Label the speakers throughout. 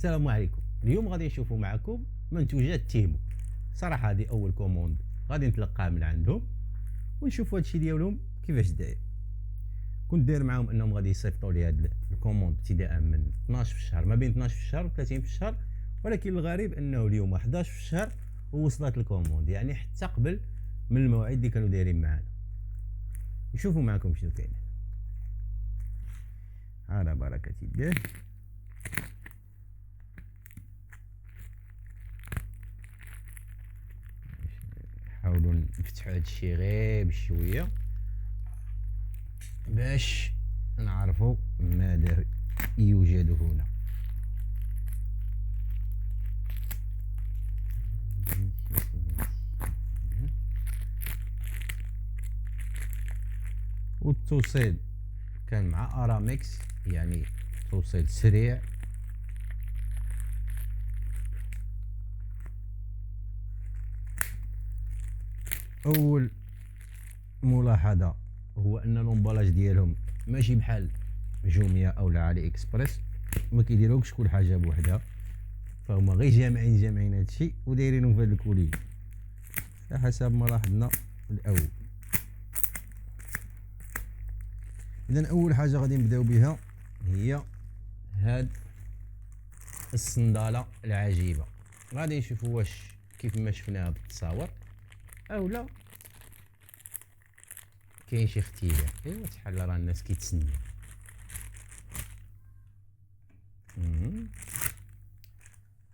Speaker 1: السلام عليكم. اليوم غادي نشوفوا معكم منتوجات تيمو. صراحه هذه اول كوموند غادي نتلقاها من عندهم ونشوفوا هادشي ديالهم كيفاش داير. كنت داير معاهم انهم غادي يصيفطوا لي هاد الكوموند ابتداء من 12 في الشهر، ما بين 12 في الشهر و 30 في الشهر، ولكن الغريب انه اليوم 11 في الشهر ووصلت الكوموند، يعني حتى قبل من الموعد اللي كانوا دايرين معانا. نشوفوا معكم شنو كاين على بركه الله. نحاولوا نفتحوا هادشي غير بشويه باش نعرفوا ماذا يوجد هنا. والتوصيل كان مع ارامكس، يعني توصيل سريع. اول ملاحظه هو ان الامبالاج ديالهم ماشي بحال جوميا او علي اكسبريس، ما كيديروكش كل حاجه بوحدها، فهما غير جامعين هادشي ودايرينهم في هاد الكوليه على حسب ما لاحظنا الاول. اذا اول حاجه غادي نبداو بها هي هاد الصنداله العجيبه. غادي نشوفوا واش كيف ما شفناها بالتصاور او لا كاين شي اختلاف. ايوا شحال راه الناس كيتسناو.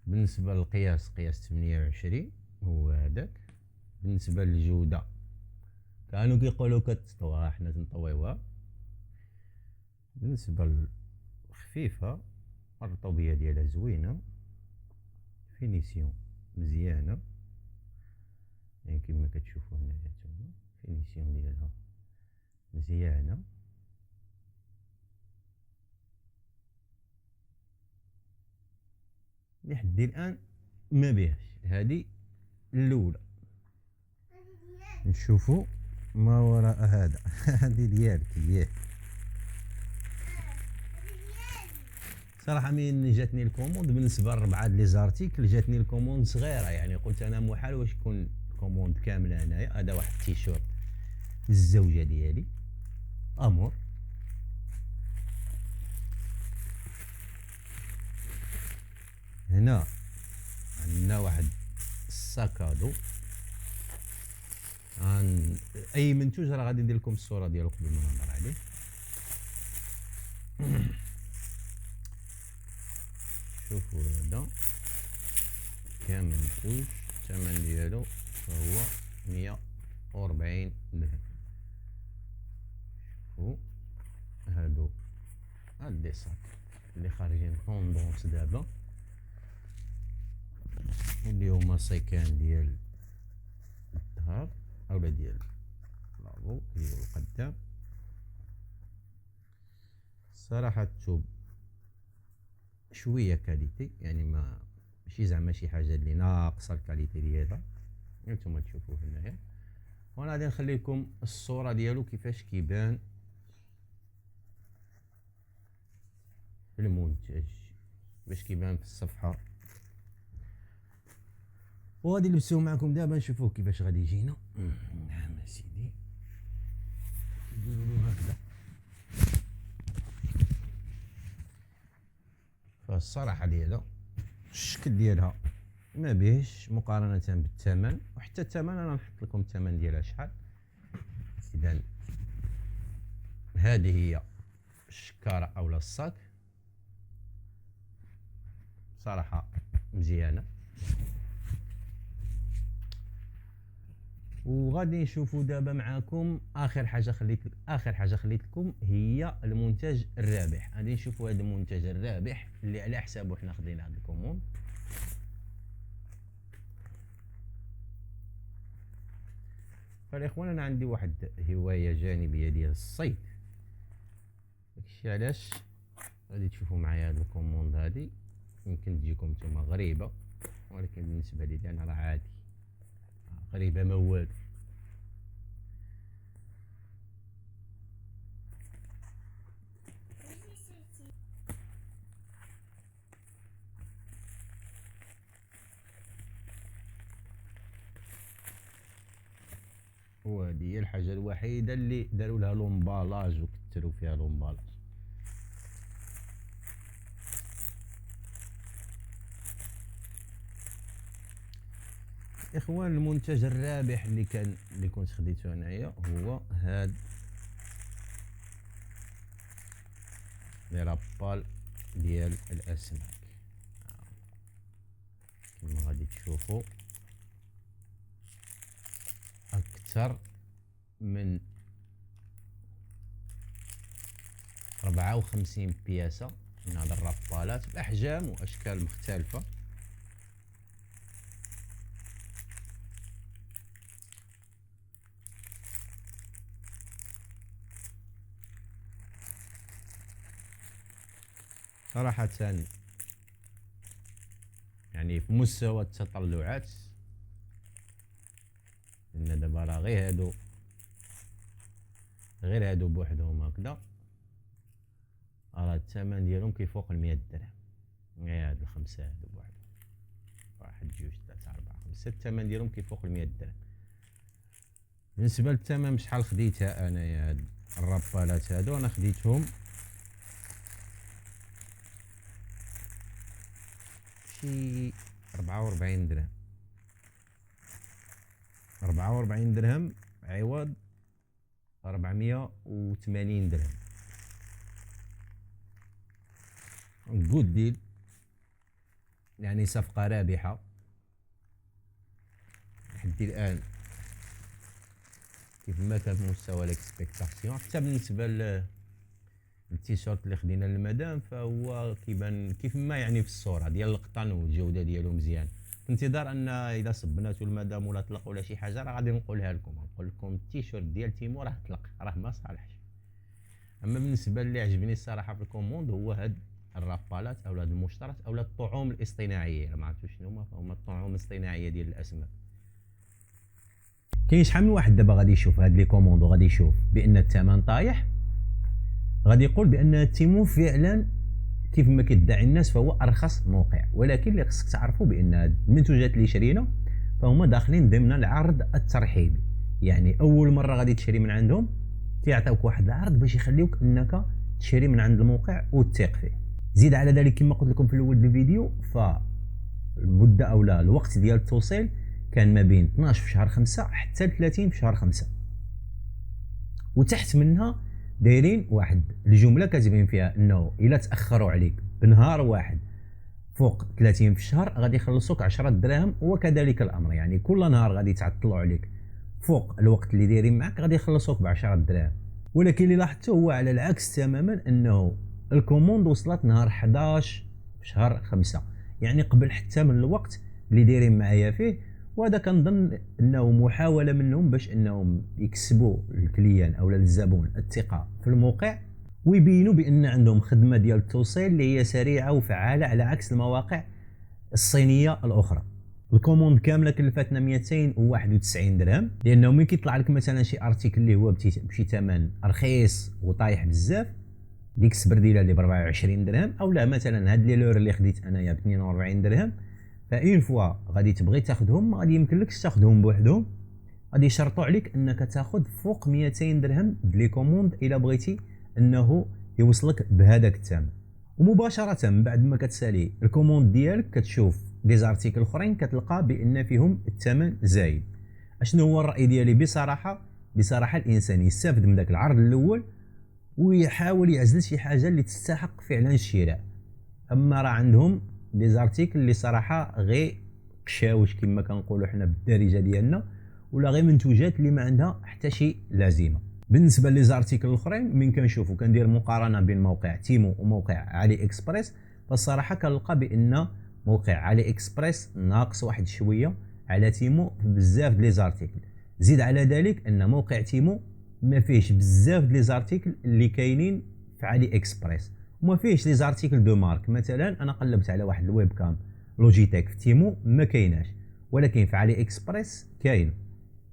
Speaker 1: بالنسبه للقياس، قياس 28 هو هذاك. بالنسبه للجوده كانوا كيقولوا كتطوى، حنا تنطويوها. بالنسبه للخفيفه الرطوبيه ديالها زوينه، فينيسيون مزيانه، يعني كما كتشوفوا هنايا نتوما فينيسيون ديالها مزيانه. لحد الان ما بيهش. هذه الاولى. نشوفوا ما وراء هذا. هذه ديالك ياه. صراحه من جاتني الكوموند بالنسبه لربعه لي زارتيكل جاتني الكوموند صغيره، يعني قلت انا محال واش تكون كوموند كامله هنايا. هذا واحد التيشيرت للزوجه ديالي امور. هنا عندنا واحد الساكادو. عن اي منتوج راه غادي ندير لكم الصوره ديالو قبل ما نهضر عليه. شوفوا هذا كمنتوج، الثمن ديالو هو 140 درهم. شوفوا هادو هاد لي صاك اللي خارجين طوندونس دابا، اللي هما سيكان ديال الذهب اولا ديال لافو ديال القدام. صراحه الثوب شويه كاليتي، يعني ما ماشي زعما شي حاجه اللي ناقصه الكاليتي ديالها. نتوما تشوفوه هنايا، وانا غادي نخلي لكم الصوره ديالو كيفاش كيبان في المنتج، باش كيبان في الصفحه. وغادي نلبسوه معكم دابا نشوفوه كيفاش غادي يجينا. نعم سيدي، نديرو هكذا. فالصراحه ديالها الشكل ديالها ما بيهش مقارنه بالثمن، وحتى الثمن انا نحط لكم الثمن ديالها شحال. اذا هذه هي الشكاره اولا الصاك، صراحه مزيانه. وغادي نشوفوا دابا معكم اخر حاجه خليت لكم هي المنتج الرابح. غادي نشوفوا هذا المنتج الرابح اللي على حسابه حنا خدينا هذا الكوموند. فالاخوان انا عندي واحد هوايه جانبيه ديال الصيد، داكشي علاش غادي تشوفوا معايا هذا الكوموند. هذه يمكن تجيكم نتوما غريبه، ولكن بالنسبه لي انا راه عادي، غريبه ما والو. وهذه هي الحاجه الوحيده اللي داروا لها لومبالاج وكثروا فيها لومبالاج. اخوان المنتج الرابح اللي كنت خديته انايا هو هاد لي رابال ديال الاسماك. كما غادي تشوفوا اكثر من 54 بياسه من هاد الرابالات باحجام واشكال مختلفه. صراحة يعني في مستوى التطلعات، لأن دابا راه غير هادو بوحدهم هكذا راه الثمن ديالهم كيفوق 100 درهم. غير هاد الخمسة هادو بوحدهم، واحد جوج ثلاثة أربعة خمسة، الثمن ديالهم كيفوق 100 درهم. بالنسبة للثمن شحال خديتها أنايا هاد الرابالات هادو؟ أنا خديتهم شي 44 درهم. 44 درهم عوض 480 درهم. جود ديل، يعني صفقة رابحة لحد الآن كيف ما كان في مستوى الاكسبكتاسيون. حتى بالنسبة التيشيرت اللي خدينا للمدام فهو كيبان كيف ما يعني في الصورة ديال القطن والجودة ديالو مزيان. في انتظار ان اذا صبناتو المدام ولا طلق ولا شي حاجة راه غادي نقولها لكم، نقول لكم التيشيرت ديال تيمو راه طلق، راه ما صالحش. اما بالنسبة اللي عجبني الصراحة في الكوموند هو هاد الرابالات او هاد المشترات او الطعوم الاصطناعية، ما عرفتش شنو هما الطعوم الاصطناعية ديال الاسماك. كاين شحال من واحد دابا غادي يشوف هاد لي كوموند وغادي يشوف بان الثمن طايح، غادي يقول بان تيمو فعلا كيف ما كيدعي الناس فهو ارخص موقع، ولكن اللي خصك تعرفوا بان هاد المنتوجات اللي شرينا فهما داخلين ضمن العرض الترحيبي. يعني اول مره غادي تشري من عندهم كيعطيوك واحد العرض باش يخليوك انك تشري من عند الموقع وتثق فيه. زيد على ذلك كما قلت لكم في الاول ديال الفيديو، فالمده او لا الوقت ديال التوصيل كان ما بين 12 في شهر 5 حتى 30 في شهر 5، وتحت منها دايرين واحد الجمله كاتبين فيها انه الا تاخروا عليك بنهار واحد فوق 30 في الشهر غادي يخلصوك 10 دراهم، وكذلك الامر يعني كل نهار غادي تعطلوا عليك فوق الوقت اللي دايرين معك غادي يخلصوك ب 10 دراهم. ولكن اللي لاحظته هو على العكس تماما، انه الكوموند وصلت نهار 11 في شهر 5، يعني قبل حتى من الوقت اللي دايرين معايا فيه. وهذا كنظن انه محاوله منهم باش انهم يكسبوا الكليان او الزبون الثقه في الموقع، ويبينوا بان عندهم خدمه ديال التوصيل اللي هي سريعه وفعاله على عكس المواقع الصينيه الاخرى. الكوموند كامله كلفتنا 291 درهم، لانه ملي كيطلع لك مثلا شي ارتيكل اللي هو بشي ثمن رخيص وطايح بزاف، ديك السبرديله اللي ب 24 درهم، او لا مثلا هاد لي لور اللي خديت انايا ب 42 درهم، فاين فوا غادي تبغي تاخذهم ما غادي يمكنلكش تاخذهم بوحدهم، غادي يشرطوا عليك انك تاخذ فوق 200 درهم دلي كوموند الا بغيتي انه يوصلك بهذاك الثمن. ومباشره من بعد ما كتسالي الكوموند ديالك كتشوف دي زارتيكل اخرين كتلقى بان فيهم الثمن زايد. اشنو هو الراي ديالي؟ بصراحه الانسان يستافد من داك العرض الاول ويحاول يعزل شي حاجه اللي تستحق فعلا الشراء. اما راه عندهم دي زارتيكل اللي صراحه غير قشاوش كما كنقولوا حنا بالدارجه ديالنا، ولا غير منتوجات اللي ما عندها حتى شي لازمه. بالنسبه لي زارتيكل الاخرين من كنشوفوا كندير مقارنه بين موقع تيمو وموقع علي اكسبريس، فالصراحه كنلقى بان موقع علي اكسبريس ناقص واحد شويه على تيمو بزاف لي زارتيكل. زيد على ذلك ان موقع تيمو ما فيهش بزاف لي زارتيكل اللي كاينين في علي اكسبريس، وما فيهش لي زارتيكل دو مارك. مثلا انا قلبت على واحد الويب كام لوجيتيك في تيمو ما كايناش، ولكن في علي اكسبريس كاين.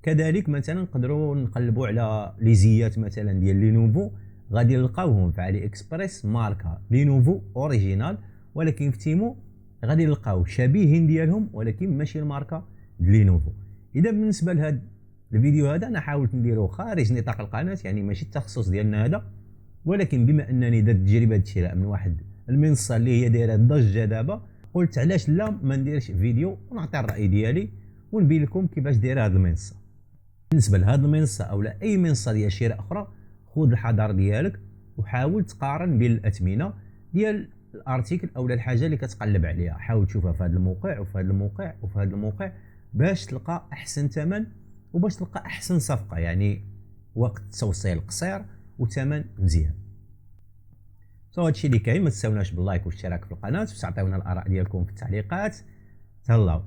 Speaker 1: كذلك مثلا نقدروا نقلبوا على لي زيات مثلا ديال لينوفو، غادي نلقاوهم في علي اكسبريس ماركه لينوفو اوريجينال، ولكن في تيمو غادي نلقاو شبيهين ديالهم ولكن ماشي الماركه لينوفو. اذا بالنسبه لهاد الفيديو هذا انا حاولت نديروه خارج نطاق القناه، يعني ماشي التخصص ديالنا هذا، ولكن بما انني درت تجربه شراء من واحد المنصه اللي هي دايره ضجه دابا، قلت علاش لا ما نديرش فيديو ونعطي الراي ديالي ونبين لكم كيفاش دايره هذه المنصه. بالنسبه لهذه المنصه او لا اي منصه ديال شراء اخرى، خذ الحذر ديالك وحاول تقارن بين الاثمنه ديال الارتيكل او الحاجه اللي كتقلب عليها. حاول تشوفها في هذا الموقع وفي هذا الموقع وفي هذا الموقع باش تلقى احسن ثمن وباش تلقى احسن صفقه، يعني وقت توصيل قصير وثمن مزيان. هادشي اللي كاين. ما تنساوناش باللايك والاشتراك في القناه، وتعطيونا الاراء ديالكم في التعليقات. تهلاو.